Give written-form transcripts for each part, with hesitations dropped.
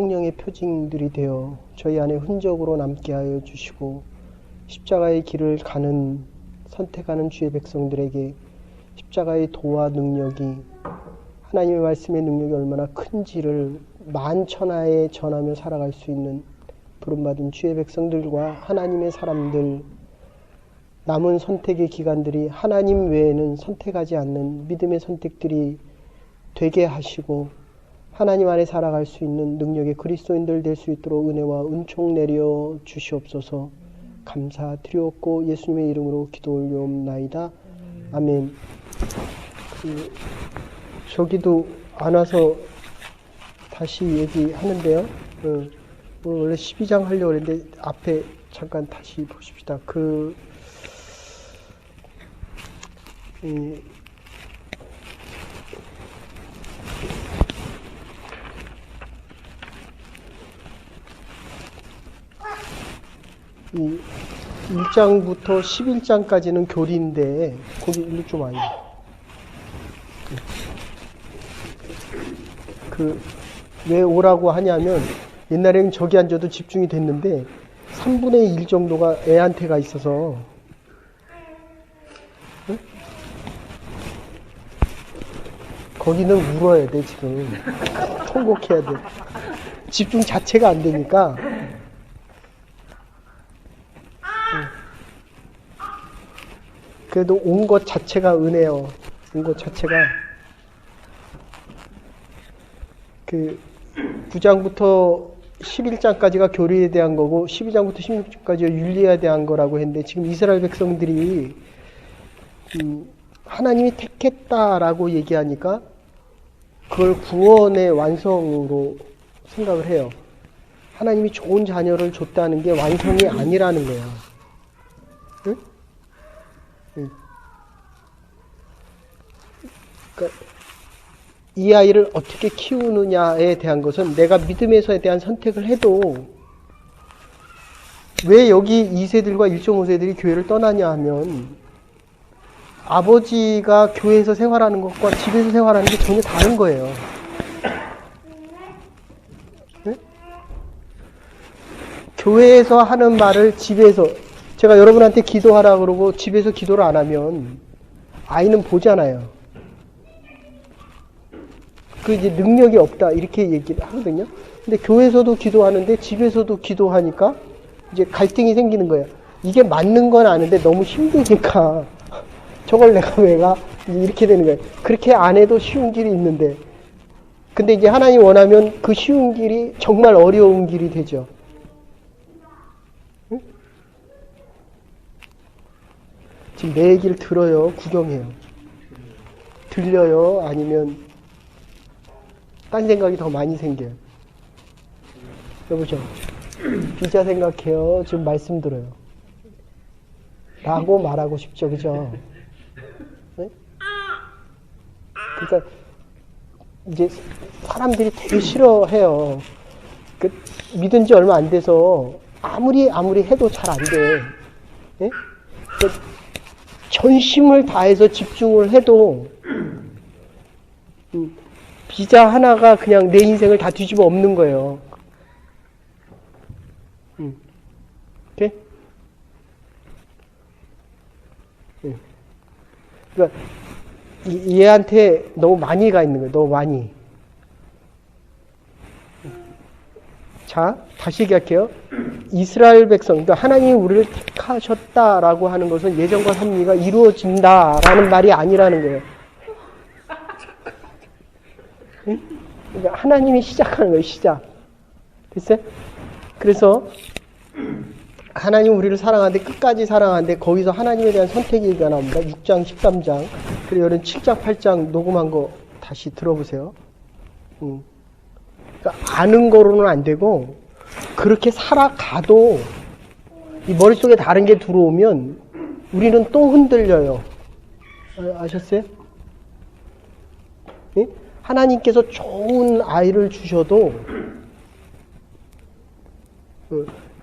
성령의 표징들이 되어 저희 안에 흔적으로 남게 하여 주시고 십자가의 길을 선택하는 주의 백성들에게 십자가의 도와 능력이 하나님의 말씀의 능력이 얼마나 큰지를 만천하에 전하며 살아갈 수 있는 부름받은 주의 백성들과 하나님의 사람들, 남은 선택의 기간들이 하나님 외에는 선택하지 않는 믿음의 선택들이 되게 하시고 하나님 안에 살아갈 수 있는 능력의 그리스도인들 될 수 있도록 은혜와 은총 내려 주시옵소서. 감사드리옵고 예수님의 이름으로 기도 올려옵나이다. 아멘. 저기도 안 와서 다시 얘기하는데요. 원래 12장 하려고 했는데 앞에 잠깐 다시 보십시다. 이 1장부터 11장까지는 교리인데 거기 일로 좀 와요. 왜 오라고 하냐면 옛날에는 저기 앉아도 집중이 됐는데 3분의 1 정도가 애한테가 있어서 응? 거기는 울어야 돼. 지금 통곡해야 돼. 집중 자체가 안 되니까. 그래도 온 것 자체가 은혜요. 온 것 자체가 9장부터 11장까지가 교리에 대한 거고 12장부터 16장까지가 윤리에 대한 거라고 했는데 지금 이스라엘 백성들이 하나님이 택했다라고 얘기하니까 그걸 구원의 완성으로 생각을 해요. 하나님이 좋은 자녀를 줬다는 게 완성이 아니라는 거야. 응? 응. 그러니까 이 아이를 어떻게 키우느냐에 대한 것은 내가 믿음에서에 대한 선택을 해도 왜 여기 2세들과 1.5세들이 교회를 떠나냐 하면 아버지가 교회에서 생활하는 것과 집에서 생활하는 게 전혀 다른 거예요. 네? 교회에서 하는 말을 집에서 제가 여러분한테 기도하라 그러고 집에서 기도를 안 하면 아이는 보잖아요. 이제 능력이 없다 이렇게 얘기를 하거든요. 근데 교회에서도 기도하는데 집에서도 기도하니까 이제 갈등이 생기는 거예요. 이게 맞는 건 아는데 너무 힘드니까 저걸 내가 왜가 이렇게 되는 거예요. 그렇게 안 해도 쉬운 길이 있는데 근데 이제 하나님 원하면 그 쉬운 길이 정말 어려운 길이 되죠. 응? 지금 내 얘기를 들어요? 구경해요? 들려요? 아니면 딴 생각이 더 많이 생겨요. 여보죠? 비자 생각해요. 지금 말씀 들어요. 라고 말하고 싶죠. 그죠? 네? 그러니까 이제 사람들이 되게 싫어해요. 믿은 지 얼마 안 돼서 아무리 해도 잘 안 돼. 네? 전심을 다해서 집중을 해도 비자 하나가 그냥 내 인생을 다 뒤집어 엎는 거예요. 오케이? 그러니까 얘한테 너무 많이 가 있는 거예요. 너무 많이. 자, 다시 얘기할게요. 이스라엘 백성, 그러니까 하나님이 우리를 택하셨다라고 하는 것은 예정과 섭리가 이루어진다라는 말이 아니라는 거예요. 그러니까 하나님이 시작하는 거예요. 시작. 됐어요? 그래서 하나님 우리를 사랑하는데 끝까지 사랑하는데 거기서 하나님에 대한 선택 얘기가 나옵니다. 6장 13장 그리고 여러분 7장 8장 녹음한 거 다시 들어보세요. 그러니까 아는 거로는 안 되고 그렇게 살아가도 이 머릿속에 다른 게 들어오면 우리는 또 흔들려요. 아셨어요? 예? 하나님께서 좋은 아이를 주셔도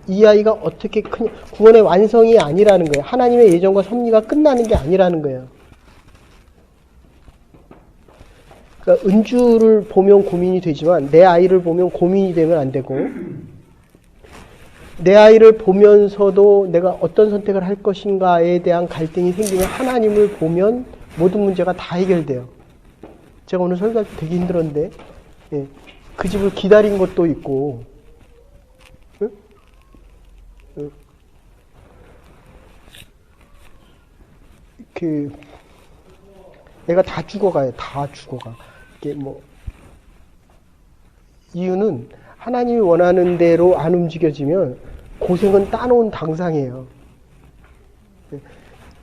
이 아이가 어떻게 크냐, 구원의 완성이 아니라는 거예요. 하나님의 예정과 섭리가 끝나는 게 아니라는 거예요. 그러니까 은주를 보면 고민이 되지만 내 아이를 보면 고민이 되면 안 되고, 내 아이를 보면서도 내가 어떤 선택을 할 것인가에 대한 갈등이 생기면 하나님을 보면 모든 문제가 다 해결돼요. 제가 오늘 설교할 때 되게 힘들었는데, 예, 그 집을 기다린 것도 있고, 예? 예. 내가 다 죽어가요. 다 죽어가. 이게 이유는 하나님이 원하는 대로 안 움직여지면 고생은 따놓은 당상이에요.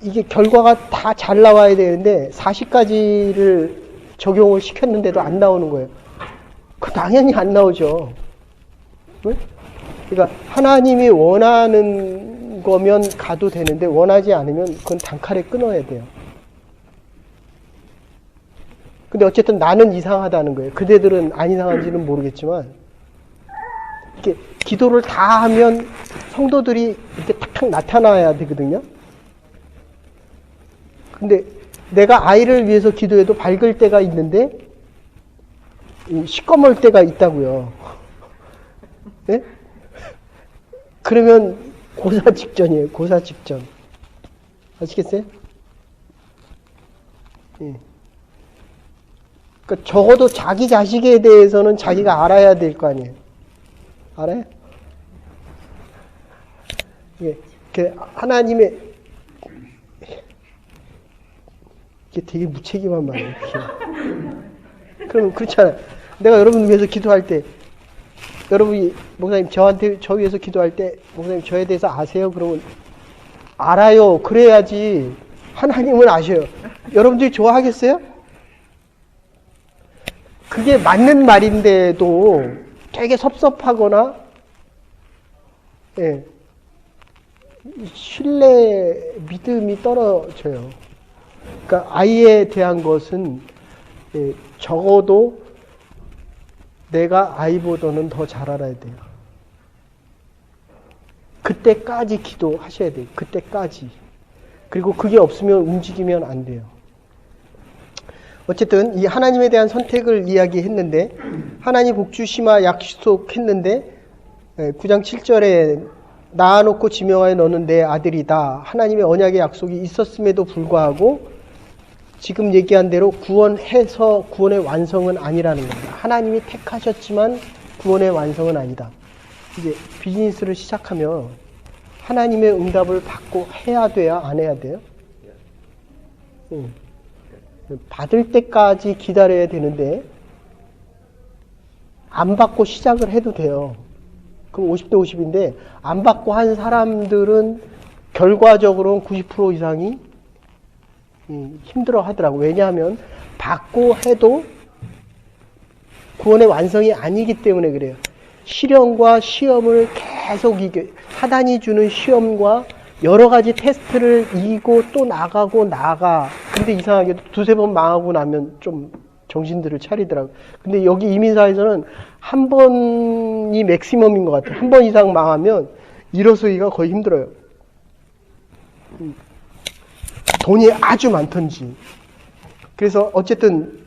이게 결과가 다 잘 나와야 되는데 40가지를 적용을 시켰는데도 안 나오는 거예요. 그 당연히 안 나오죠. 그러니까 하나님이 원하는 거면 가도 되는데 원하지 않으면 그건 단칼에 끊어야 돼요. 근데 어쨌든 나는 이상하다는 거예요. 그대들은 안 이상한지는 모르겠지만, 이렇게 기도를 다 하면 성도들이 이렇게 탁탁 나타나야 되거든요. 근데 내가 아이를 위해서 기도해도 밝을 때가 있는데 시꺼멀 때가 있다고요. 네? 그러면 고사 직전이에요. 고사 직전. 아시겠어요? 예. 그러니까 적어도 자기 자식에 대해서는 자기가 알아야 될 거 아니에요. 알아요? 예. 하나님의 이게 되게 무책임한 말이에요. 그러면 그렇잖아요. 내가 여러분 위해서 기도할 때, 여러분이 목사님 저 위해서 기도할 때 목사님 저에 대해서 아세요? 그러면 알아요. 그래야지. 하나님은 아셔요. 여러분들이 좋아하겠어요? 그게 맞는 말인데도 되게 섭섭하거나, 예, 신뢰, 믿음이 떨어져요. 그러니까 아이에 대한 것은, 예, 적어도 내가 아이보다는 더 잘 알아야 돼요. 그때까지 기도하셔야 돼요. 그때까지. 그리고 그게 없으면 움직이면 안 돼요. 어쨌든 이 하나님에 대한 선택을 이야기했는데, 하나님 복주심하 약속했는데 9장 7절에 낳아놓고 지명하여 너는 내 아들이다. 하나님의 언약의 약속이 있었음에도 불구하고 지금 얘기한 대로 구원해서 구원의 완성은 아니라는 겁니다. 하나님이 택하셨지만 구원의 완성은 아니다. 이제 비즈니스를 시작하면 하나님의 응답을 받고 해야 돼야 안 해야 돼요? 받을 때까지 기다려야 되는데 안 받고 시작을 해도 돼요. 그럼 50대 50인데 안 받고 한 사람들은 결과적으로는 90% 이상이 힘들어 하더라고요. 왜냐하면 받고 해도 구원의 완성이 아니기 때문에 그래요. 시련과 시험을 계속 사단이 주는 시험과 여러 가지 테스트를 이기고 또 나가고 나가. 근데 이상하게도 두세 번 망하고 나면 좀 정신들을 차리더라고요. 근데 여기 이민사에서는 한 번이 맥시멈인 것 같아요. 한 번 이상 망하면 일어서기가 거의 힘들어요. 돈이 아주 많던지. 그래서 어쨌든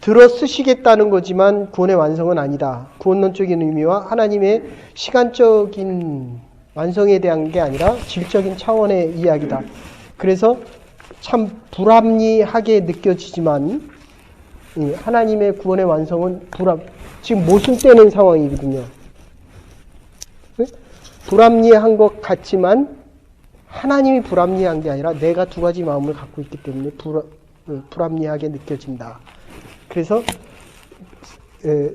들어 쓰시겠다는 거지만 구원의 완성은 아니다. 구원론적인 의미와 하나님의 시간적인 완성에 대한 게 아니라 질적인 차원의 이야기다. 그래서 참 불합리하게 느껴지지만 하나님의 구원의 완성은 지금 모순 떼는 상황이거든요. 불합리한 것 같지만 하나님이 불합리한 게 아니라 내가 두 가지 마음을 갖고 있기 때문에 불합리하게 느껴진다. 그래서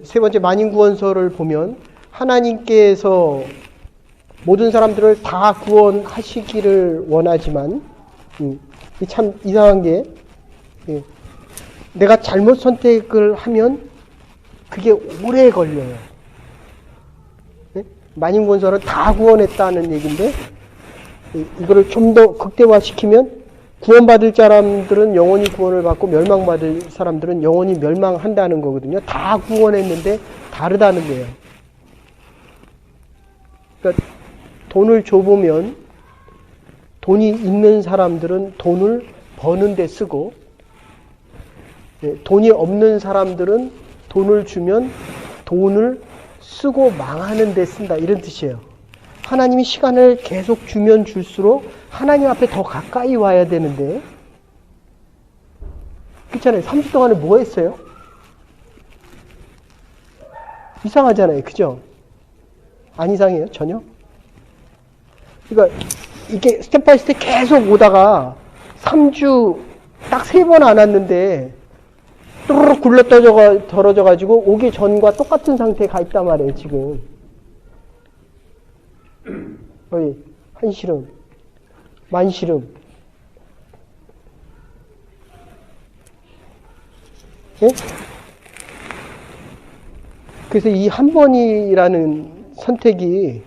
세 번째 만인구원서를 보면 하나님께서 모든 사람들을 다 구원하시기를 원하지만 참 이상한 게 내가 잘못 선택을 하면 그게 오래 걸려요. 만인구원서를 다 구원했다는 얘기인데 이거를 좀 더 극대화시키면 구원받을 사람들은 영원히 구원을 받고 멸망받을 사람들은 영원히 멸망한다는 거거든요. 다 구원했는데 다르다는 거예요. 그러니까 돈을 줘보면 돈이 있는 사람들은 돈을 버는 데 쓰고 돈이 없는 사람들은 돈을 주면 돈을 쓰고 망하는 데 쓴다. 이런 뜻이에요. 하나님이 시간을 계속 주면 줄수록 하나님 앞에 더 가까이 와야 되는데, 그렇잖아요. 3주 동안에 뭐 했어요? 이상하잖아요. 그죠? 안 이상해요? 전혀? 그러니까 이게 스텝 바이 스텝 계속 오다가 3주 딱 3번 안 왔는데 또르륵 굴러 떨어져 가지고 오기 전과 똑같은 상태에 가 있단 말이에요. 지금 거의 한시름 만시름. 예? 그래서 이 한 번이라는 선택이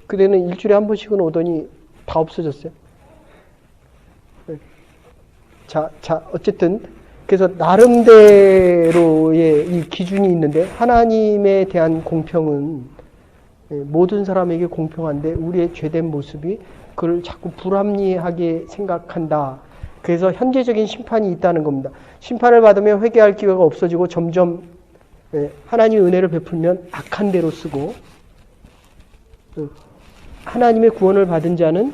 그때는 일주일에 한 번씩은 오더니 다 없어졌어요. 자, 어쨌든 그래서 나름대로의 이 기준이 있는데 하나님에 대한 공평은 모든 사람에게 공평한데 우리의 죄된 모습이 그를 자꾸 불합리하게 생각한다. 그래서 현재적인 심판이 있다는 겁니다. 심판을 받으면 회개할 기회가 없어지고 점점 하나님의 은혜를 베풀면 악한 대로 쓰고, 하나님의 구원을 받은 자는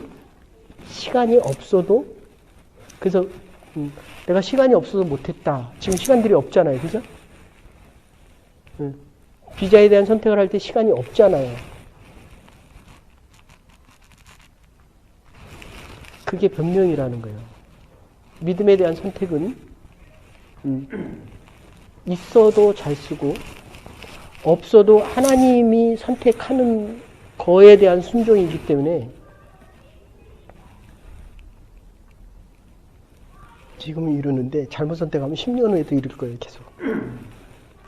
시간이 없어도, 그래서 내가 시간이 없어서 못했다. 지금 시간들이 없잖아요. 그죠? 비자에 대한 선택을 할 때 시간이 없잖아요. 그게 변명이라는 거예요. 믿음에 대한 선택은 있어도 잘 쓰고 없어도 하나님이 선택하는 거에 대한 순종이기 때문에 지금은 이러는데 잘못 선택하면 10년 후에도 이럴 거예요. 계속.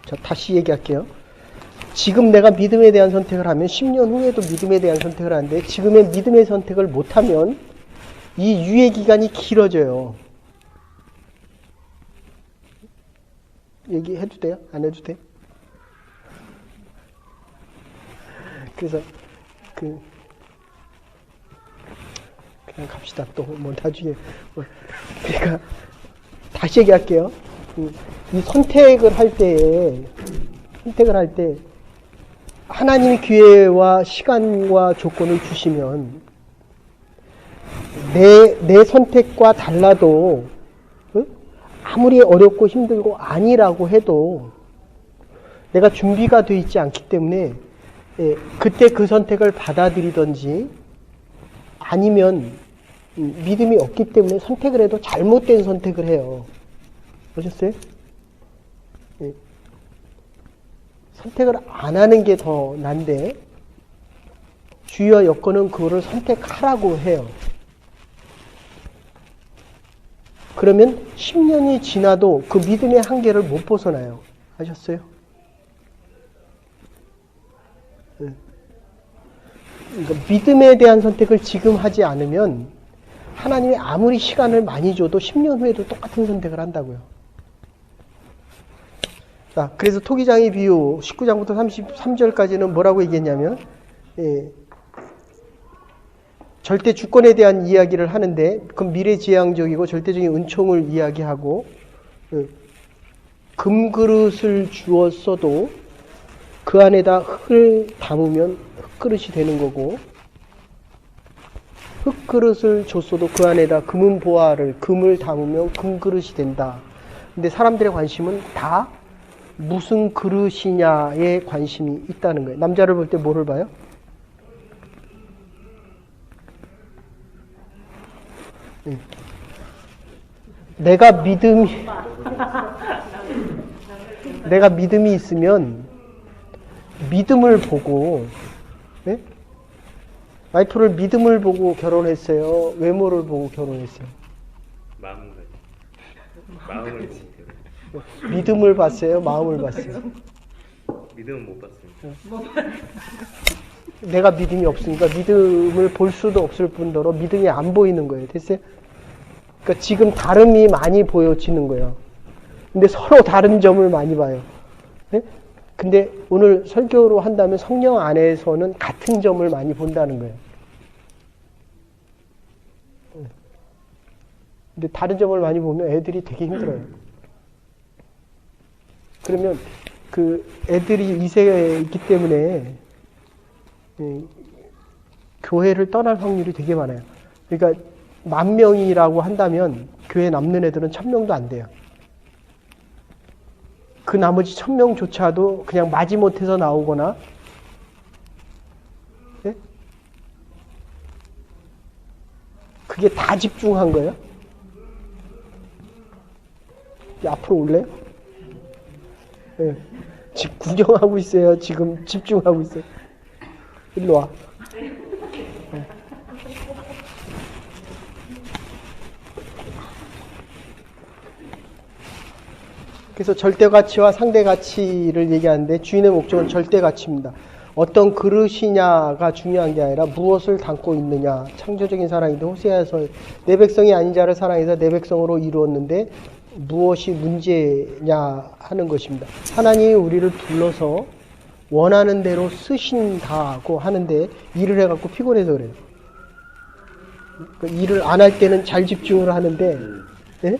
자, 다시 얘기할게요. 지금 내가 믿음에 대한 선택을 하면 10년 후에도 믿음에 대한 선택을 하는데 지금의 믿음의 선택을 못하면 이 유예 기간이 길어져요. 얘기해도 돼요? 안 해도 돼? 그래서 그냥 갑시다. 또 뭐 나중에 그러니까 다시 얘기할게요. 이 선택을 할 때 하나님이 기회와 시간과 조건을 주시면 내 선택과 달라도 아무리 어렵고 힘들고 아니라고 해도 내가 준비가 되어 있지 않기 때문에 그때 그 선택을 받아들이든지 아니면 믿음이 없기 때문에 선택을 해도 잘못된 선택을 해요. 보셨어요? 선택을 안 하는 게 더 난데 주의와 여건은 그거를 선택하라고 해요. 그러면 10년이 지나도 그 믿음의 한계를 못 벗어나요. 아셨어요? 그러니까 믿음에 대한 선택을 지금 하지 않으면 하나님이 아무리 시간을 많이 줘도 10년 후에도 똑같은 선택을 한다고요. 자, 그래서 토기장의 비유 19장부터 33절까지는 뭐라고 얘기했냐면 절대 주권에 대한 이야기를 하는데 그 미래지향적이고 절대적인 은총을 이야기하고 금그릇을 주었어도 그 안에다 흙을 담으면 흙그릇이 되는 거고 흙그릇을 줬어도 그 안에다 금을 담으면 금그릇이 된다. 근데 사람들의 관심은 다 무슨 그릇이냐에 관심이 있다는 거예요. 남자를 볼 때 뭐를 봐요? 내가 믿음이 있으면 믿음을 보고, 네? 와이프를 믿음을 보고 결혼했어요? 외모를 보고 결혼했어요? 마음을 믿음을 봤어요? 마음을 봤어요? 믿음은 못 봤습니다. 내가 믿음이 없으니까 믿음을 볼 수도 없을 뿐더러 믿음이 안 보이는 거예요. 됐어요? 그러니까 지금 다름이 많이 보여지는 거예요. 근데 서로 다른 점을 많이 봐요. 네? 근데 오늘 설교로 한다면 성령 안에서는 같은 점을 많이 본다는 거예요. 근데 다른 점을 많이 보면 애들이 되게 힘들어요. 그러면 그 애들이 2세에 있기 때문에 교회를 떠날 확률이 되게 많아요. 그러니까 10,000명이라고 한다면 교회 남는 애들은 1,000명도 안 돼요. 그 나머지 1,000명조차도 그냥 마지못해서 나오거나, 네? 그게 다 집중한 거예요. 앞으로 올래요? 네. 지금 구경하고 있어요. 지금 집중하고 있어요. 일로 와. 네. 그래서 절대가치와 상대가치를 얘기하는데 주인의 목적은 절대가치입니다. 어떤 그릇이냐가 중요한 게 아니라 무엇을 담고 있느냐. 창조적인 사랑인데 호세아에서 내 백성이 아닌 자를 사랑해서 내 백성으로 이루었는데 무엇이 문제냐 하는 것입니다. 하나님이 우리를 불러서 원하는 대로 쓰신다고 하는데 일을 해갖고 피곤해서 그래요. 그러니까 일을 안 할 때는 잘 집중을 하는데, 네?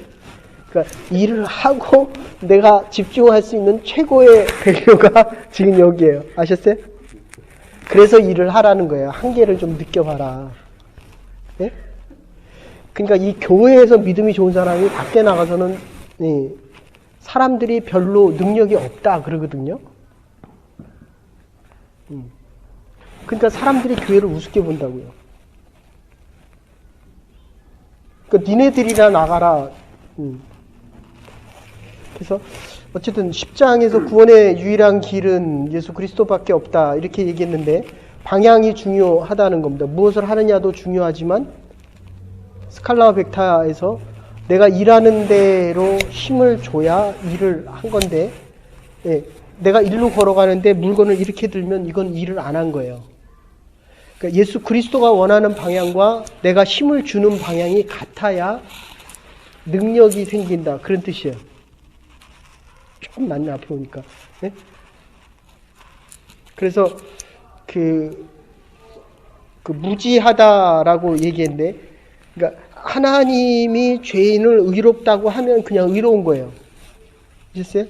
그러니까 일을 하고 내가 집중할 수 있는 최고의 밸류가 지금 여기에요. 아셨어요? 그래서 일을 하라는 거예요. 한계를 좀 느껴봐라. 네? 그러니까 이 교회에서 믿음이 좋은 사람이 밖에 나가서는 사람들이 별로 능력이 없다 그러거든요. 그러니까 사람들이 교회를 우습게 본다고요. 그러니까 니네들이나 나가라. 그래서 어쨌든 10장에서 구원의 유일한 길은 예수 그리스도밖에 없다 이렇게 얘기했는데 방향이 중요하다는 겁니다. 무엇을 하느냐도 중요하지만 스칼라와 벡타에서 내가 일하는 대로 힘을 줘야 일을 한 건데, 내가 일로 걸어가는데 물건을 이렇게 들면 이건 일을 안 한 거예요. 그러니까 예수 그리스도가 원하는 방향과 내가 힘을 주는 방향이 같아야 능력이 생긴다 그런 뜻이에요. 조금 낫네 앞에 오니까. 네? 그래서 그 무지하다라고 얘기했는데, 그러니까 하나님이 죄인을 의롭다고 하면 그냥 의로운 거예요. 아셨어요?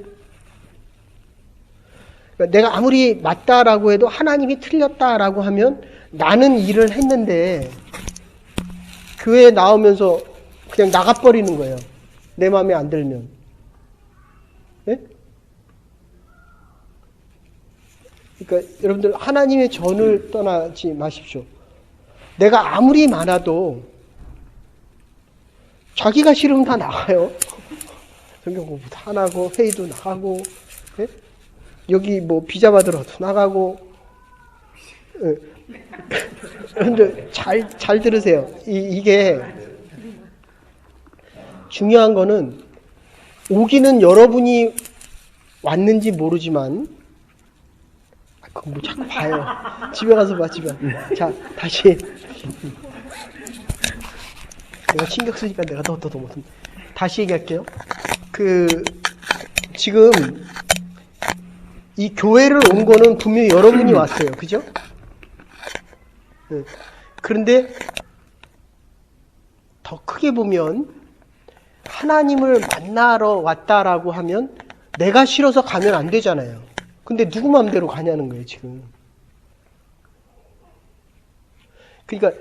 그러니까 내가 아무리 맞다라고 해도 하나님이 틀렸다라고 하면 나는 일을 했는데 교회에 나오면서 그냥 나가버리는 거예요. 내 마음에 안 들면. 네? 그러니까 여러분들 하나님의 전을 떠나지 마십시오. 내가 아무리 많아도 자기가 싫으면 다 나가요. 성경 공부 다 나가고 회의도 나가고, 네? 여기 뭐 비자 받으러도 나가고. 여러분들 잘 들으세요. 이게 중요한 거는 오기는 여러분이 왔는지 모르지만, 그거 뭐 자꾸 봐요. 집에 가서 봐, 집에. 자, 다시. 내가 신경 쓰니까 내가 더 못한다. 다시 얘기할게요. 지금 이 교회를 온 거는 분명히 여러분이 왔어요. 그죠? 네. 그런데 더 크게 보면 하나님을 만나러 왔다라고 하면 내가 싫어서 가면 안 되잖아요. 근데 누구 마음대로 가냐는 거예요, 지금. 그러니까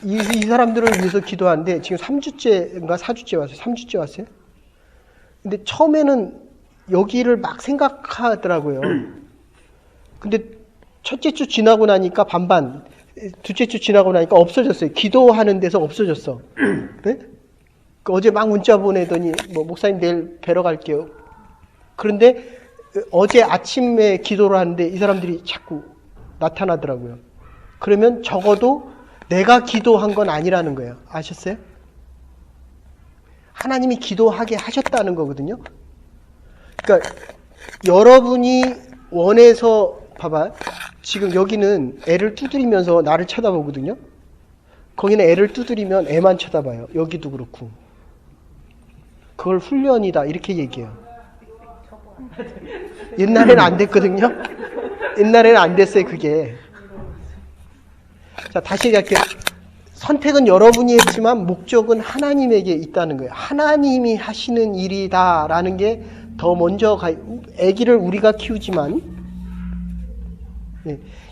이 사람들을 위해서 기도하는데 지금 3주째인가 4주째 왔어요. 3주째 왔어요. 근데 처음에는 여기를 막 생각하더라고요. 근데 첫째 주 지나고 나니까 반반, 둘째 주 지나고 나니까 없어졌어요. 기도하는 데서 없어졌어. 네? 어제 막 문자 보내더니 목사님 내일 뵈러 갈게요. 그런데 어제 아침에 기도를 하는데 이 사람들이 자꾸 나타나더라고요. 그러면 적어도 내가 기도한 건 아니라는 거예요. 아셨어요? 하나님이 기도하게 하셨다는 거거든요. 그러니까 여러분이 원해서 봐봐. 지금 여기는 애를 두드리면서 나를 쳐다보거든요. 거기는 애를 두드리면 애만 쳐다봐요. 여기도 그렇고. 그걸 훈련이다 이렇게 얘기해요. 옛날에는 안 됐거든요. 옛날에는 안 됐어요 그게. 자, 다시 얘기할게요. 선택은 여러분이 했지만 목적은 하나님에게 있다는 거예요. 하나님이 하시는 일이다라는 게 더 먼저 아기를 우리가 키우지만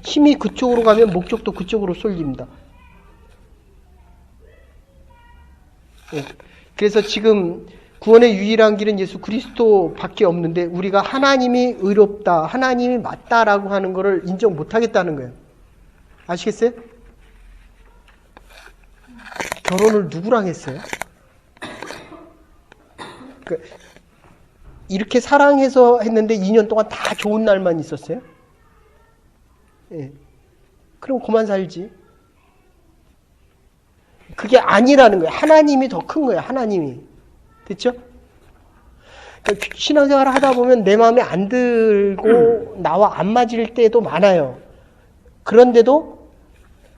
힘이 그쪽으로 가면 목적도 그쪽으로 쏠립니다. 그래서 지금 구원의 유일한 길은 예수 그리스도밖에 없는데 우리가 하나님이 의롭다, 하나님이 맞다라고 하는 것을 인정 못하겠다는 거예요. 아시겠어요? 결혼을 누구랑 했어요? 이렇게 사랑해서 했는데 2년 동안 다 좋은 날만 있었어요? 그럼 그만 살지. 그게 아니라는 거예요. 하나님이 더 큰 거예요. 하나님이. 됐죠? 그러니까 신앙생활을 하다 보면 내 마음에 안 들고 나와 안 맞을 때도 많아요. 그런데도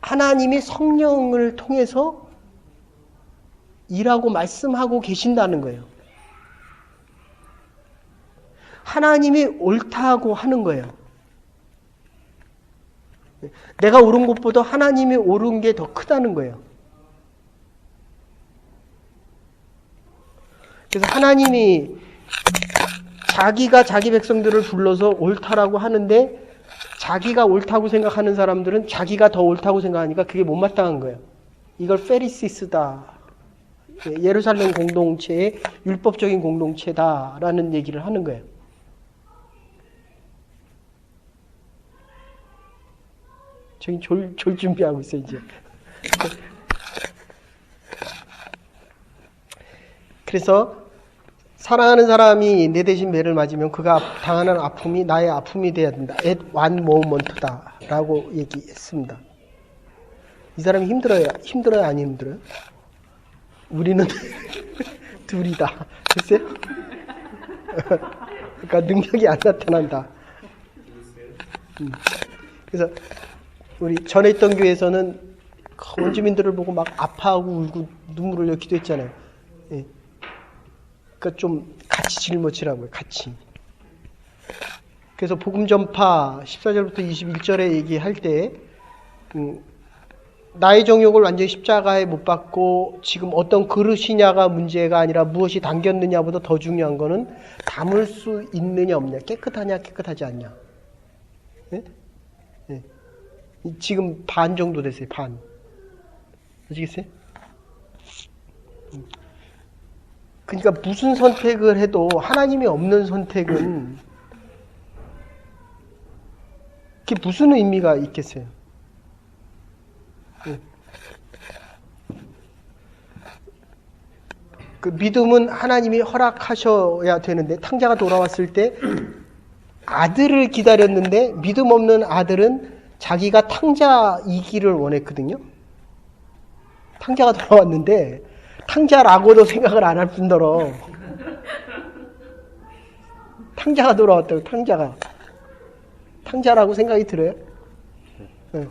하나님이 성령을 통해서 일하고 말씀하고 계신다는 거예요. 하나님이 옳다고 하는 거예요. 내가 옳은 것보다 하나님이 옳은 게 더 크다는 거예요. 그래서 하나님이 자기가 자기 백성들을 불러서 옳다라고 하는데 자기가 옳다고 생각하는 사람들은 자기가 더 옳다고 생각하니까 그게 못마땅한 거예요. 이걸 페리시스다. 예루살렘 공동체의 율법적인 공동체다라는 얘기를 하는 거예요. 저기 졸 준비하고 있어요, 이제. 그래서 사랑하는 사람이 내 대신 매를 맞으면 그가 당하는 아픔이 나의 아픔이 돼야 된다. at one moment다 라고 얘기했습니다. 이 사람이 힘들어요? 안 힘들어요? 우리는 둘이다. 됐어요? 그러니까 능력이 안 나타난다. 그래서 우리 전에 있던 교회에서는 원주민들을 보고 막 아파하고 울고 눈물을 흘려 기도했잖아요. 그러니까 좀 같이 짊어지라고요. 같이. 그래서 복음 전파 14절부터 21절에 얘기할 때 나의 정욕을 완전히 십자가에 못 박고 지금 어떤 그릇이냐가 문제가 아니라 무엇이 담겼느냐보다 더 중요한 거는 담을 수 있느냐 없느냐, 깨끗하냐 깨끗하지 않냐. 네? 네. 지금 반 정도 됐어요. 반. 아시겠어요? 그러니까 무슨 선택을 해도 하나님이 없는 선택은 그게 무슨 의미가 있겠어요? 그 믿음은 하나님이 허락하셔야 되는데 탕자가 돌아왔을 때 아들을 기다렸는데 믿음 없는 아들은 자기가 탕자이기를 원했거든요. 탕자가 돌아왔는데 탕자라고도 생각을 안 할 뿐더러 탕자가 돌아왔다고. 탕자라고 생각이 들어요? 네.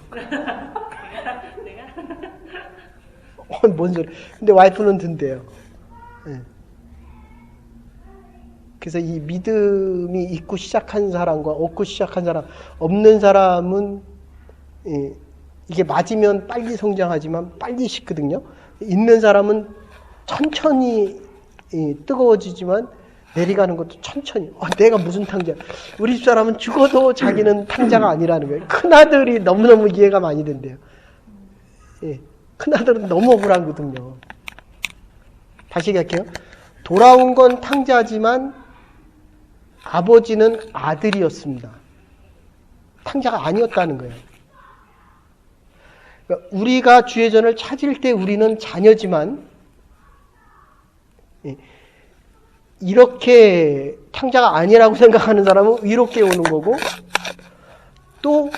뭔 소리. 근데 와이프는 든대요. 네. 그래서 이 믿음이 있고 시작한 사람과 없고 시작한 사람, 없는 사람은 이게 맞으면 빨리 성장하지만 빨리 식거든요. 있는 사람은 천천히 뜨거워지지만 내려가는 것도 천천히. 내가 무슨 탕자. 우리 집 사람은 죽어도 자기는 탕자가 아니라는 거예요. 큰아들이 너무너무 이해가 많이 된대요. 큰아들은 너무 억울하거든요. 다시 얘기할게요. 돌아온 건 탕자지만 아버지는 아들이었습니다. 탕자가 아니었다는 거예요. 그러니까 우리가 주의 전을 찾을 때 우리는 자녀지만 이렇게 탕자가 아니라고 생각하는 사람은 이렇게 오는 거고, 또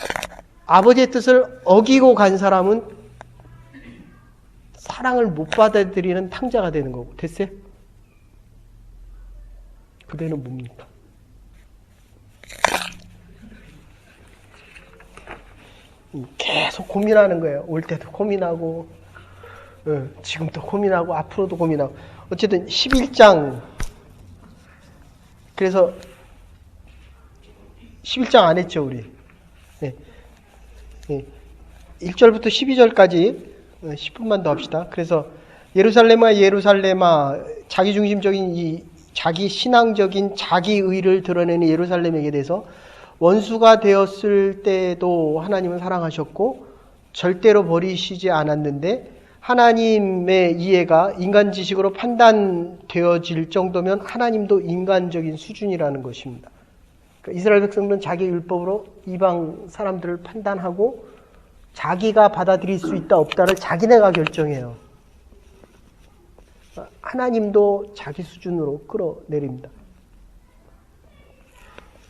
아버지의 뜻을 어기고 간 사람은 사랑을 못 받아들이는 탕자가 되는 거고. 됐어요? 그대는 뭡니까? 계속 고민하는 거예요. 올 때도 고민하고, 지금도 고민하고, 앞으로도 고민하고. 어쨌든 11장, 그래서 11장 안 했죠, 우리. 1절부터 12절까지 10분만 더 합시다. 그래서 예루살렘아 예루살렘아 자기중심적인 이 자기 신앙적인 자기의를 드러내는 예루살렘에게 대해서 원수가 되었을 때도 하나님은 사랑하셨고 절대로 버리시지 않았는데 하나님의 이해가 인간 지식으로 판단되어질 정도면 하나님도 인간적인 수준이라는 것입니다. 그러니까 이스라엘 백성들은 자기 율법으로 이방 사람들을 판단하고 자기가 받아들일 수 있다 없다를 자기네가 결정해요. 하나님도 자기 수준으로 끌어내립니다.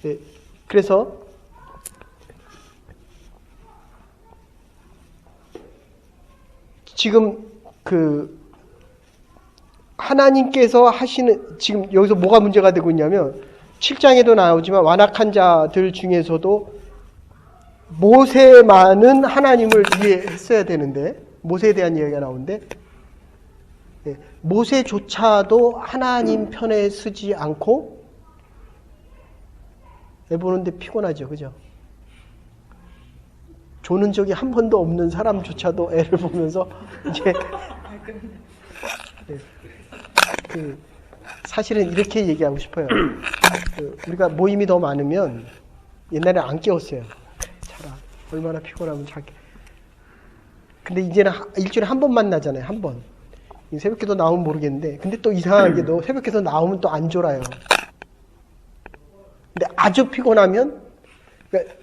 네, 그래서 지금 하나님께서 하시는 지금 여기서 뭐가 문제가 되고 있냐면 7장에도 나오지만 완악한 자들 중에서도 모세만은 하나님을 이해했어야 되는데 모세에 대한 이야기가 나오는데 모세조차도 하나님 편에 서지 않고 애 보는데 피곤하죠. 그죠? 조는 적이 한 번도 없는 사람조차도 애를 보면서 이제 사실은 이렇게 얘기하고 싶어요. 우리가 모임이 더 많으면 옛날에 안 깨웠어요. 자라 얼마나 피곤하면 자기. 근데 이제는 일주일에 한 번 만나잖아요. 한 번. 새벽기도 나오면 모르겠는데 근데 또 이상하게 너 새벽기도 나오면 또 안 졸아요. 근데 아주 피곤하면 그러니까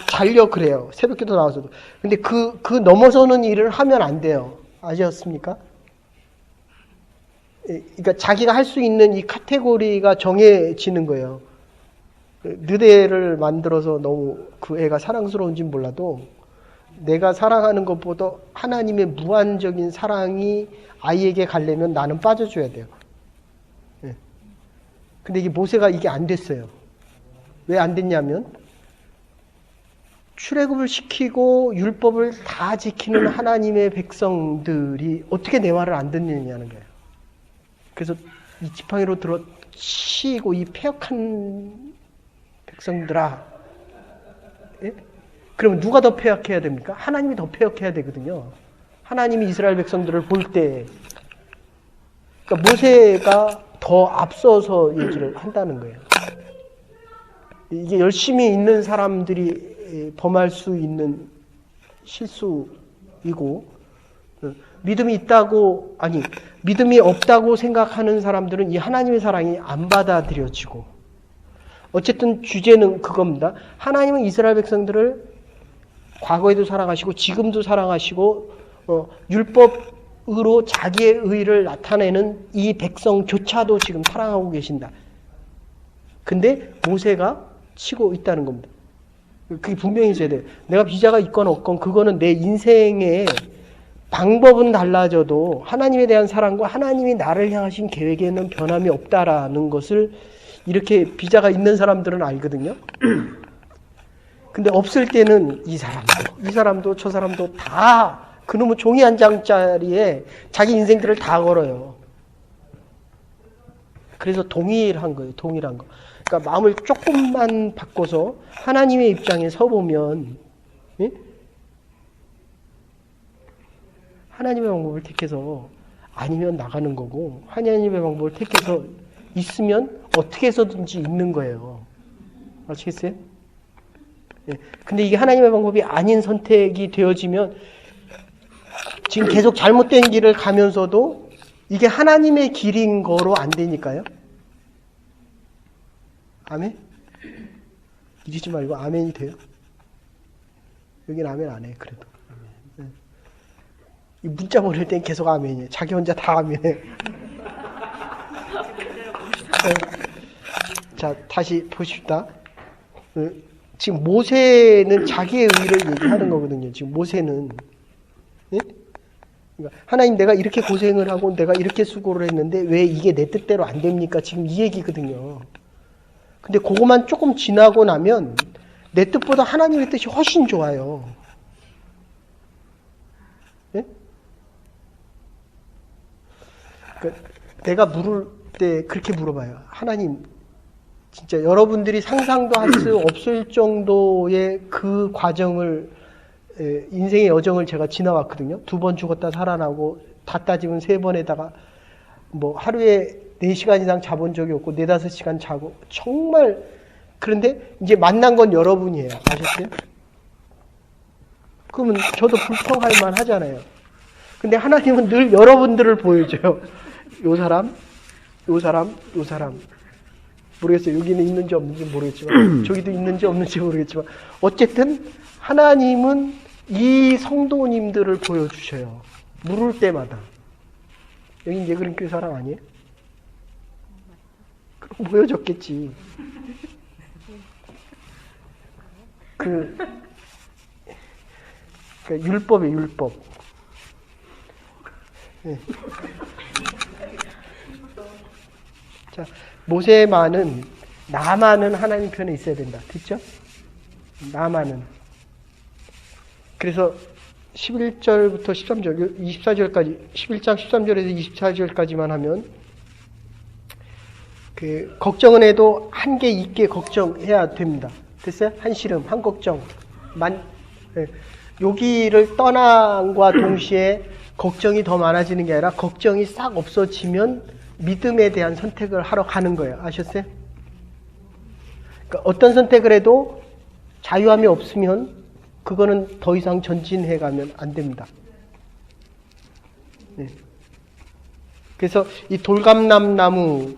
자려 그래요. 새벽기도 나와서도. 근데 그 넘어서는 일을 하면 안 돼요. 아셨습니까? 그러니까 자기가 할 수 있는 이 카테고리가 정해지는 거예요. 느대를 만들어서 너무 그 애가 사랑스러운지는 몰라도 내가 사랑하는 것보다 하나님의 무한적인 사랑이 아이에게 가려면 나는 빠져줘야 돼요. 근데 이게 모세가 이게 안 됐어요. 왜 안 됐냐면 출애굽을 시키고 율법을 다 지키는 하나님의 백성들이 어떻게 내 말을 안 듣느냐는 거예요. 그래서 이 지팡이로 들어 치고 이 패역한 백성들아. 예? 그러면 누가 더 패역해야 됩니까? 하나님이 더 패역해야 되거든요. 하나님이 이스라엘 백성들을 볼 때 그러니까 모세가 더 앞서서 얘기를 한다는 거예요. 이게 열심히 있는 사람들이 범할 수 있는 실수이고 믿음이 없다고 생각하는 사람들은 이 하나님의 사랑이 안 받아들여지고 어쨌든 주제는 그겁니다. 하나님은 이스라엘 백성들을 과거에도 사랑하시고 지금도 사랑하시고 율법으로 자기의 의를 나타내는 이 백성조차도 지금 사랑하고 계신다. 근데 모세가 치고 있다는 겁니다. 그게 분명히 있어야 돼요. 내가 비자가 있건 없건 그거는 내 인생의 방법은 달라져도 하나님에 대한 사랑과 하나님이 나를 향하신 계획에는 변함이 없다라는 것을 이렇게 비자가 있는 사람들은 알거든요. 근데 없을 때는 이 사람도 저 사람도 다 그놈의 종이 한 장짜리에 자기 인생들을 다 걸어요. 그래서 동일한 거예요. 동일한 거. 그러니까 마음을 조금만 바꿔서 하나님의 입장에 서보면 예? 하나님의 방법을 택해서 아니면 나가는 거고 하나님의 방법을 택해서 있으면 어떻게 해서든지 있는 거예요. 아시겠어요? 예. 근데 이게 하나님의 방법이 아닌 선택이 되어지면 지금 계속 잘못된 길을 가면서도 이게 하나님의 길인 거로 안 되니까요. 아멘? 이러지 말고 아멘이 돼요? 여긴 아멘 안 해, 그래도. 아멘. 이 문자 보낼 땐 계속 아멘이에요. 자기 혼자 다 아멘해. 자, 다시 보십시다. 지금 모세는 자기의 의를 얘기하는 거거든요. 지금 모세는. 예? 그러니까 하나님 내가 이렇게 고생을 하고 내가 이렇게 수고를 했는데 왜 이게 내 뜻대로 안 됩니까? 지금 이 얘기거든요. 근데 그거만 조금 지나고 나면 내 뜻보다 하나님의 뜻이 훨씬 좋아요. 예? 그러니까 내가 물을 때 그렇게 물어봐요. 하나님, 진짜 여러분들이 상상도 할 수 없을 정도의 그 과정을 인생의 여정을 제가 지나왔거든요. 2번 죽었다 살아나고 다 따지면 3번에다가 뭐 하루에 4시간 이상 자본 적이 없고 4, 5시간 자고 정말. 그런데 이제 만난 건 여러분이에요. 아셨어요? 그러면 저도 불평할 만 하잖아요. 근데 하나님은 늘 여러분들을 보여줘요. 요 사람, 요 사람, 요 사람. 모르겠어요. 여기는 있는지 없는지 모르겠지만 저기도 있는지 없는지 모르겠지만 어쨌든 하나님은 이 성도님들을 보여주셔요. 물을 때마다. 여긴 예그린교회 사람 아니에요? 그럼 보여줬겠지. 그러니까 율법이에요, 율법. 네. 자, 모세만은, 나만은 하나님 편에 있어야 된다. 됐죠? 나만은. 그래서 11절부터 13절, 24절까지, 11장 13절에서 24절까지만 하면, 걱정은 해도 한계 있게 걱정해야 됩니다. 됐어요? 한시름, 한걱정. 여기를 떠남과 동시에 걱정이 더 많아지는 게 아니라 걱정이 싹 없어지면 믿음에 대한 선택을 하러 가는 거예요. 아셨어요? 그러니까 어떤 선택을 해도 자유함이 없으면 그거는 더 이상 전진해 가면 안 됩니다. 네. 그래서 이 돌감람나무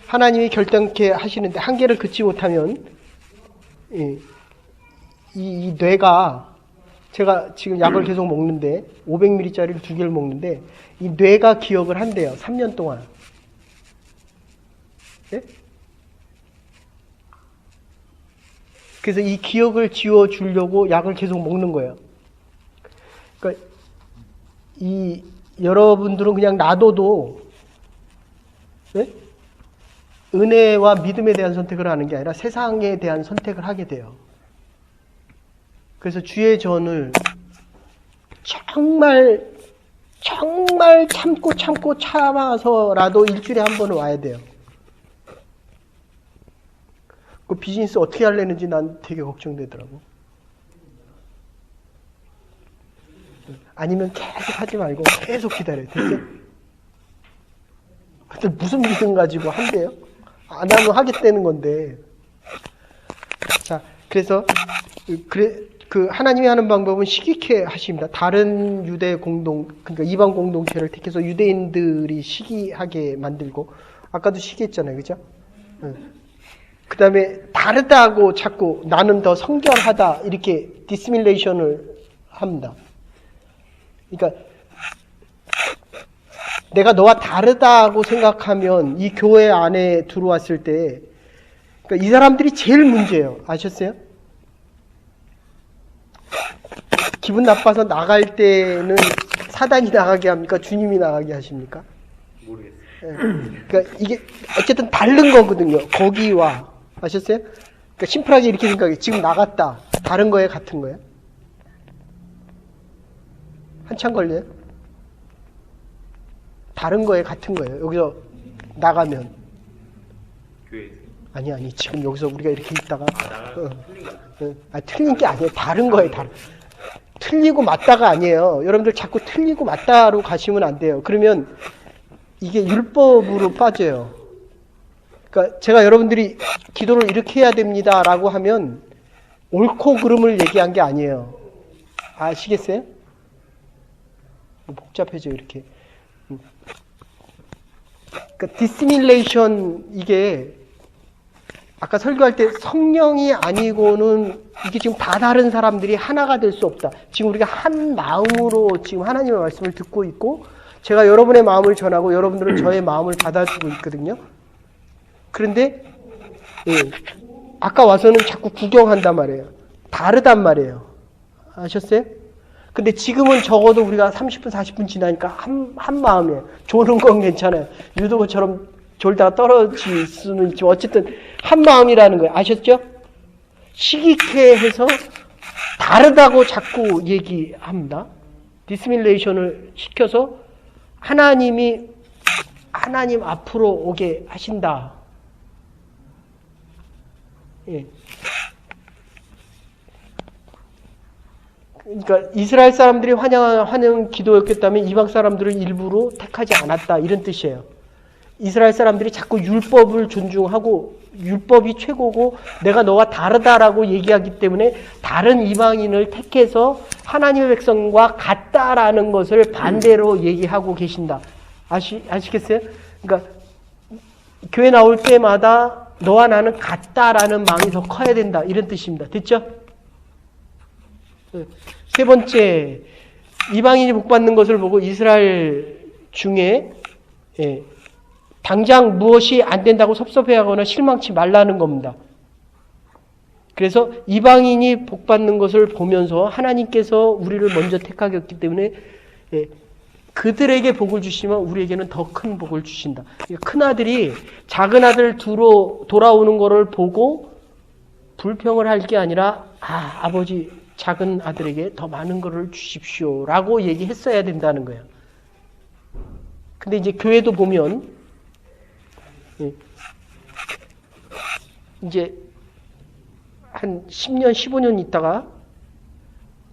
하나님이 결정케 하시는데 한계를 긋지 못하면 이 뇌가 제가 지금 약을 계속 먹는데 500ml짜리를 2개를 먹는데 이 뇌가 기억을 한대요. 3년 동안. 네? 그래서 이 기억을 지워주려고 약을 계속 먹는 거예요. 그러니까 여러분들은 그냥 놔둬도 네? 은혜와 믿음에 대한 선택을 하는 게 아니라 세상에 대한 선택을 하게 돼요. 그래서 주의 전을 정말 참고 참아서라도 일주일에 한 번은 와야 돼요. 그 비즈니스 어떻게 하려는지 난 되게 걱정되더라고. 아니면 계속 하지 말고 계속 기다려요. 됐죠? 근데 무슨 믿음 가지고 한대요? 안 하면 하겠다는 건데. 자, 그래서 하나님이 하는 방법은 시기케 하십니다. 다른 유대 그러니까 이방 공동체를 택해서 유대인들이 시기하게 만들고, 아까도 시기했잖아요. 그죠? 그 다음에 다르다고 자꾸 나는 더 성결하다 이렇게 디스밀레이션을 합니다. 그러니까 내가 너와 다르다고 생각하면 이 교회 안에 들어왔을 때 그러니까 이 사람들이 제일 문제예요. 아셨어요? 기분 나빠서 나갈 때는 사단이 나가게 합니까? 주님이 나가게 하십니까? 모르겠어요. 그러니까 이게 어쨌든 다른 거거든요. 거기와. 아셨어요? 그러니까 심플하게 이렇게 생각해요. 지금 나갔다. 다른 거에 같은 거예요? 한참 걸려요? 다른 거에 같은 거예요. 여기서 나가면. 교회에서. 아니. 지금 여기서 우리가 이렇게 있다가. 틀린 거. 틀린 게 아니에요. 다른 거예요. 틀리고 맞다가 아니에요. 여러분들 자꾸 틀리고 맞다로 가시면 안 돼요. 그러면 이게 율법으로 빠져요. 그러니까 제가 여러분들이 기도를 이렇게 해야 됩니다라고 하면 옳고 그름을 얘기한 게 아니에요. 아시겠어요? 복잡해져 이렇게. 그러니까 디스밀레이션 이게 아까 설교할 때 성령이 아니고는 이게 지금 다 다른 사람들이 하나가 될 수 없다. 지금 우리가 한 마음으로 지금 하나님의 말씀을 듣고 있고 제가 여러분의 마음을 전하고 여러분들은 저의 마음을 받아주고 있거든요. 그런데 아까 와서는 자꾸 구경한단 말이에요. 다르단 말이에요. 아셨어요? 근데 지금은 적어도 우리가 30분, 40분 지나니까 한 마음이에요. 조는 건 괜찮아요. 유도처럼 졸다가 떨어질 수는 있지만 어쨌든 한 마음이라는 거예요. 아셨죠? 시기케 해서 다르다고 자꾸 얘기합니다. 디스밀레이션을 시켜서 하나님 앞으로 오게 하신다. 예. 그러니까 이스라엘 사람들이 환영 기도였겠다면 이방 사람들을 일부러 택하지 않았다 이런 뜻이에요. 이스라엘 사람들이 자꾸 율법을 존중하고 율법이 최고고 내가 너와 다르다라고 얘기하기 때문에 다른 이방인을 택해서 하나님의 백성과 같다라는 것을 반대로 얘기하고 계신다. 아시겠어요? 그러니까 교회 나올 때마다 너와 나는 같다라는 마음이 더 커야 된다 이런 뜻입니다. 됐죠? 세 번째, 이방인이 복받는 것을 보고 이스라엘 중에 당장 무엇이 안 된다고 섭섭해하거나 실망치 말라는 겁니다. 그래서 이방인이 복받는 것을 보면서 하나님께서 우리를 먼저 택하였기 때문에 그들에게 복을 주시면 우리에게는 더 큰 복을 주신다. 큰 아들이 작은 아들 돌아오는 것을 보고 불평을 할 게 아니라 아버지 작은 아들에게 더 많은 것을 주십시오 라고 얘기했어야 된다는 거예요. 근데 이제 교회도 보면 이제 한 10년, 15년 있다가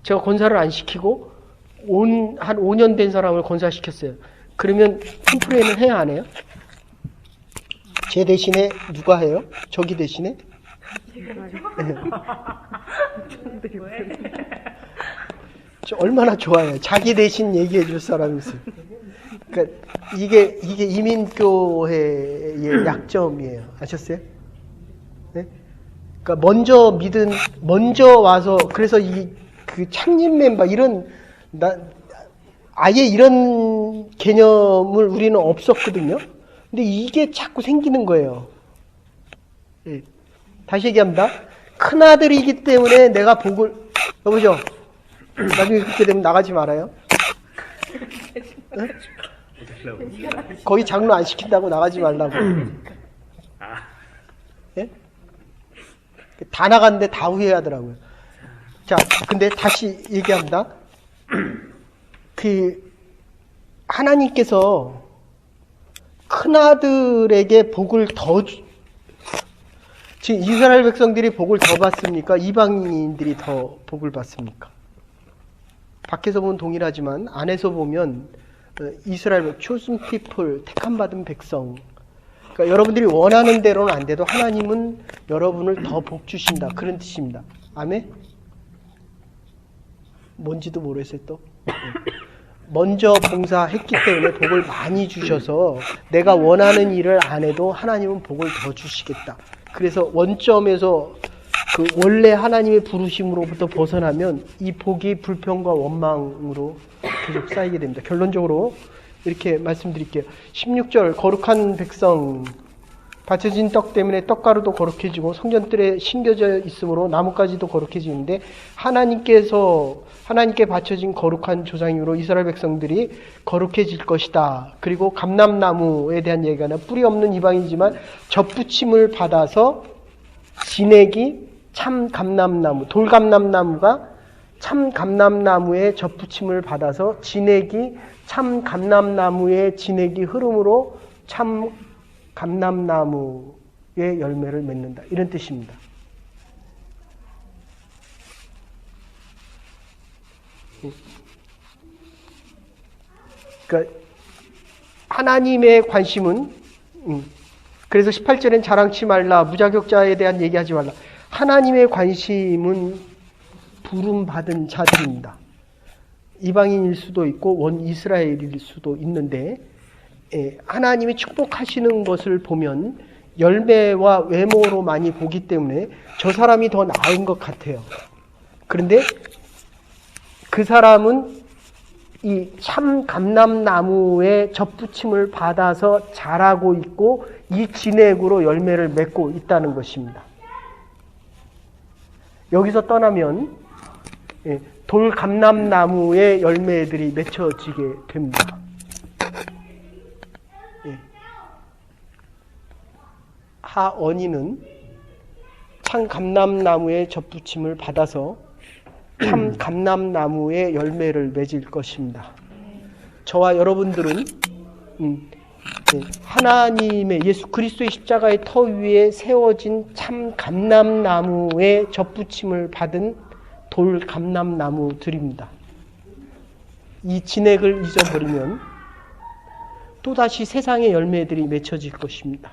제가 권사를 안 시키고 한 5년 된 사람을 권사시켰어요. 그러면 템플에는 해야 안 해요? 제 대신에 누가 해요? 저기 대신에? 저 얼마나 좋아요. 자기 대신 얘기해 줄 사람이 있어요. 그러니까 이게 이민교회의 약점이에요. 아셨어요? 네? 그러니까 먼저 와서 그래서 그 창립 멤버 아예 이런 개념을 우리는 없었거든요. 근데 이게 자꾸 생기는 거예요. 네. 다시 얘기합니다. 큰 아들이기 때문에 내가 복을 여보죠. 나중에 그렇게 되면 나가지 말아요. 네? 거기 장로 안 시킨다고 나가지 말라고. 네? 다 나갔는데 다 후회하더라고요. 자, 근데 다시 얘기합니다. 하나님께서 큰아들에게 복을 지금 이스라엘 백성들이 복을 더 받습니까? 이방인들이 더 복을 받습니까? 밖에서 보면 동일하지만 안에서 보면 이스라엘 chosen people, 택함받은 백성. 그러니까 여러분들이 원하는 대로는 안 돼도 하나님은 여러분을 더 복 주신다. 그런 뜻입니다. 아멘? 뭔지도 모르겠어요 또. 먼저 봉사했기 때문에 복을 많이 주셔서 내가 원하는 일을 안 해도 하나님은 복을 더 주시겠다. 그래서 원점에서 그 원래 하나님의 부르심으로부터 벗어나면 이 복이 불평과 원망으로 계속 쌓이게 됩니다. 결론적으로 이렇게 말씀드릴게요. 16절 거룩한 백성 받쳐진 떡 때문에 떡가루도 거룩해지고 성전들에 심겨져 있으므로 나뭇가지도 거룩해지는데 하나님께 바쳐진 거룩한 조상이므로 이스라엘 백성들이 거룩해질 것이다. 그리고 감람나무에 대한 얘기가 뿌리 없는 이방이지만 젖붙임을 받아서 진액이 참 감람나무, 돌감람나무가 참 감람나무의 젖붙임을 받아서 진액이 참 감람나무의 진액이 흐름으로 참 감람나무의 열매를 맺는다. 이런 뜻입니다. 그러니까 하나님의 관심은 그래서 18절엔 자랑치 말라, 무자격자에 대한 얘기하지 말라. 하나님의 관심은 부름받은 자들입니다. 이방인일 수도 있고 원 이스라엘일 수도 있는데 하나님이 축복하시는 것을 보면 열매와 외모로 많이 보기 때문에 저 사람이 더 나은 것 같아요. 그런데 그 사람은 이 참 감람나무의 젖붙임을 받아서 자라고 있고 이 진액으로 열매를 맺고 있다는 것입니다. 여기서 떠나면 돌감람나무의 열매들이 맺혀지게 됩니다. 하언이는 참 감람나무의 젖붙임을 받아서 참 감람나무의 열매를 맺을 것입니다. 저와 여러분들은 하나님의 예수 그리스도의 십자가의 터 위에 세워진 참 감람나무의 젖붙임을 받은 돌감람나무들입니다. 이 진액을 잊어버리면 또다시 세상의 열매들이 맺혀질 것입니다.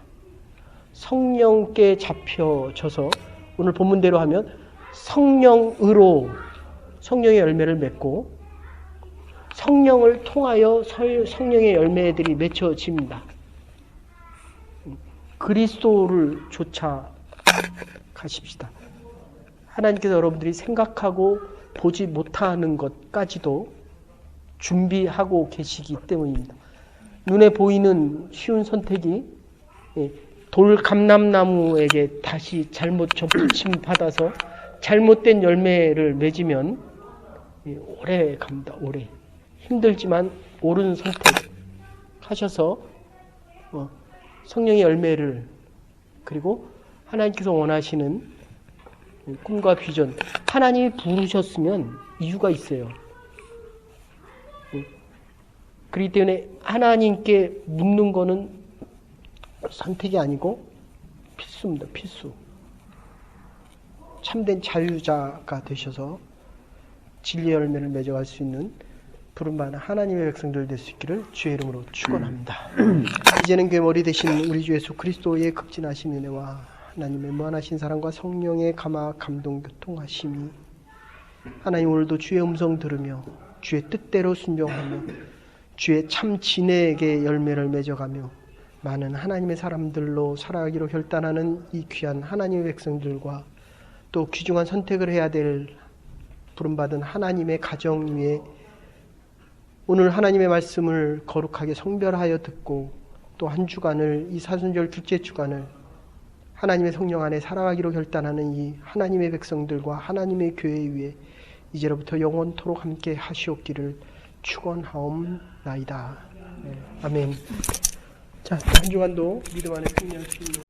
성령께 잡혀져서 오늘 본문대로 하면 성령으로 성령의 열매를 맺고 성령을 통하여 성령의 열매들이 맺혀집니다. 그리스도를 쫓아가십시다. 하나님께서 여러분들이 생각하고 보지 못하는 것까지도 준비하고 계시기 때문입니다. 눈에 보이는 쉬운 선택이 돌감람나무에게 다시 잘못 접붙임 받아서 잘못된 열매를 맺으면 오래 갑니다. 오래. 힘들지만 옳은 선택하셔서 성령의 열매를 그리고 하나님께서 원하시는 꿈과 비전, 하나님이 부르셨으면 이유가 있어요. 그렇기 때문에 하나님께 묻는 거는 선택이 아니고 필수입니다. 필수. 참된 자유자가 되셔서 진리의 열매를 맺어갈 수 있는 부름받은 하나님의 백성들 될 수 있기를 주의 이름으로 축원합니다. 이제는 교회 머리 되신 우리 주 예수 그리스도의 극진하신 은혜와 하나님의 무한하신 사랑과 성령의 감화 감동 교통하심이 하나님 오늘도 주의 음성 들으며 주의 뜻대로 순종하며 주의 참 진액의 열매를 맺어가며 많은 하나님의 사람들로 살아가기로 결단하는 이 귀한 하나님의 백성들과 또 귀중한 선택을 해야 될 부름받은 하나님의 가정 위에 오늘 하나님의 말씀을 거룩하게 성별하여 듣고 또 한 주간을 이 사순절 둘째 주간을 하나님의 성령 안에 살아가기로 결단하는 이 하나님의 백성들과 하나님의 교회 위에 이제로부터 영원토록 함께 하시옵기를 축원하옵나이다. 아멘. 자, 한 주간도 믿음 안에 승리하시옵니다.